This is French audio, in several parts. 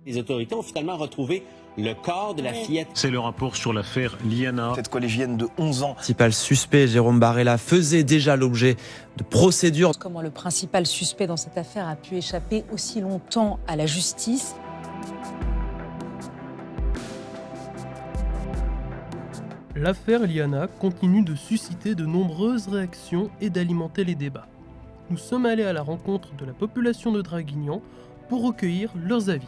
Les autorités ont finalement retrouvé le corps de la fillette. C'est le rapport sur l'affaire Liana. Cette collégienne de 11 ans. Le principal suspect, Jérôme Barella, faisait déjà l'objet de procédures. Comment le principal suspect dans cette affaire a pu échapper aussi longtemps à la justice. L'affaire Liana continue de susciter de nombreuses réactions et d'alimenter les débats. Nous sommes allés à la rencontre de la population de Draguignan pour recueillir leurs avis.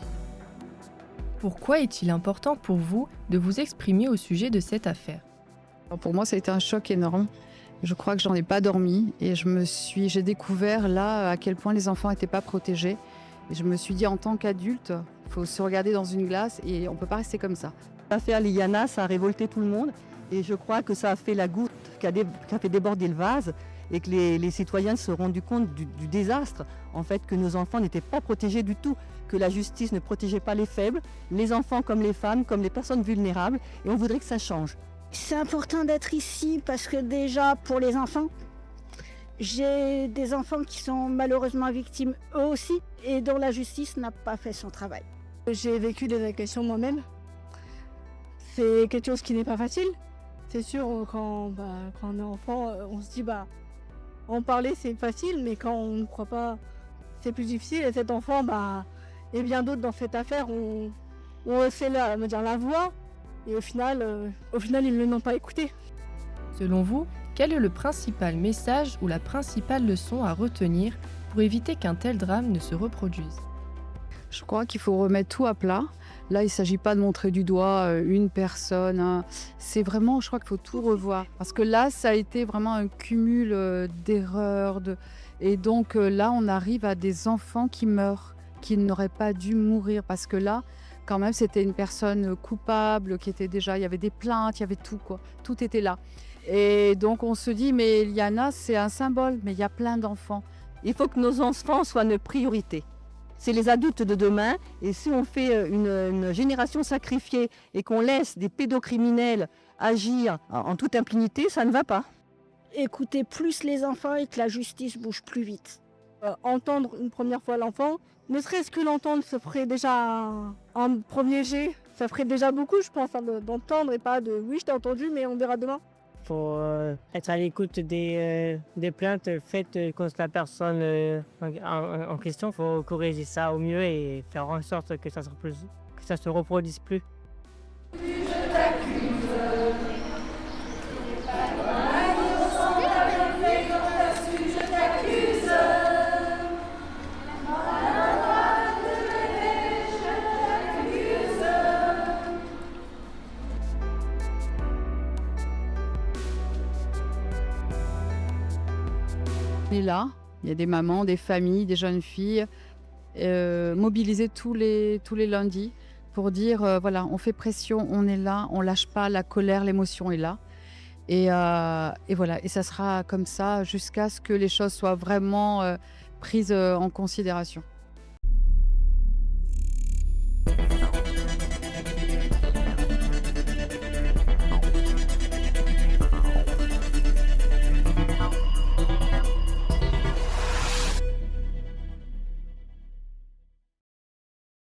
Pourquoi est-il important pour vous de vous exprimer au sujet de cette affaire ? Pour moi, ça a été un choc énorme. Je crois que j'en ai pas dormi et j'ai découvert là à quel point les enfants n'étaient pas protégés. Et je me suis dit, en tant qu'adulte, il faut se regarder dans une glace et on ne peut pas rester comme ça. L'affaire Liana, ça a révolté tout le monde et je crois que ça a fait la goutte qui a fait déborder le vase et que les citoyens se sont rendus compte du désastre, en fait, que nos enfants n'étaient pas protégés du tout, que la justice ne protégeait pas les faibles, les enfants comme les femmes, comme les personnes vulnérables, et on voudrait que ça change. C'est important d'être ici parce que déjà pour les enfants, j'ai des enfants qui sont malheureusement victimes eux aussi et dont la justice n'a pas fait son travail. J'ai vécu des agressions moi-même. C'est quelque chose qui n'est pas facile. C'est sûr, quand on est enfant, on se dit en parler c'est facile, mais quand on ne croit pas, c'est plus difficile. Et cet enfant, et bien d'autres dans cette affaire, on essaie la voix. Et au final, ils ne l'ont pas écouté. Selon vous, quel est le principal message ou la principale leçon à retenir pour éviter qu'un tel drame ne se reproduise ? Je crois qu'il faut remettre tout à plat. Là, il ne s'agit pas de montrer du doigt une personne. C'est vraiment, je crois qu'il faut tout revoir. Parce que là, ça a été vraiment un cumul d'erreurs. Et donc là, on arrive à des enfants qui meurent, qui n'auraient pas dû mourir. Parce que là, quand même, c'était une personne coupable, qui était déjà, il y avait des plaintes, il y avait tout, quoi. Tout était là. Et donc, on se dit, mais Liana, c'est un symbole, mais il y a plein d'enfants. Il faut que nos enfants soient notre priorité. C'est les adultes de demain. Et si on fait une génération sacrifiée et qu'on laisse des pédocriminels agir en toute impunité, ça ne va pas. Écoutez plus les enfants et que la justice bouge plus vite. Entendre une première fois l'enfant, ne serait-ce que l'entendre, ça ferait déjà un premier jet. Ça ferait déjà beaucoup, je pense, d'entendre et pas de « oui, je t'ai entendu, mais on verra demain ». Il faut être à l'écoute des plaintes faites contre la personne en question. Il faut corriger ça au mieux et faire en sorte que ça se reproduise plus. Je t'accuse. On est là, il y a des mamans, des familles, des jeunes filles, mobilisées tous les lundis pour dire voilà, on fait pression, on est là, on lâche pas, la colère, l'émotion est là. Et voilà, et ça sera comme ça jusqu'à ce que les choses soient vraiment prises en considération.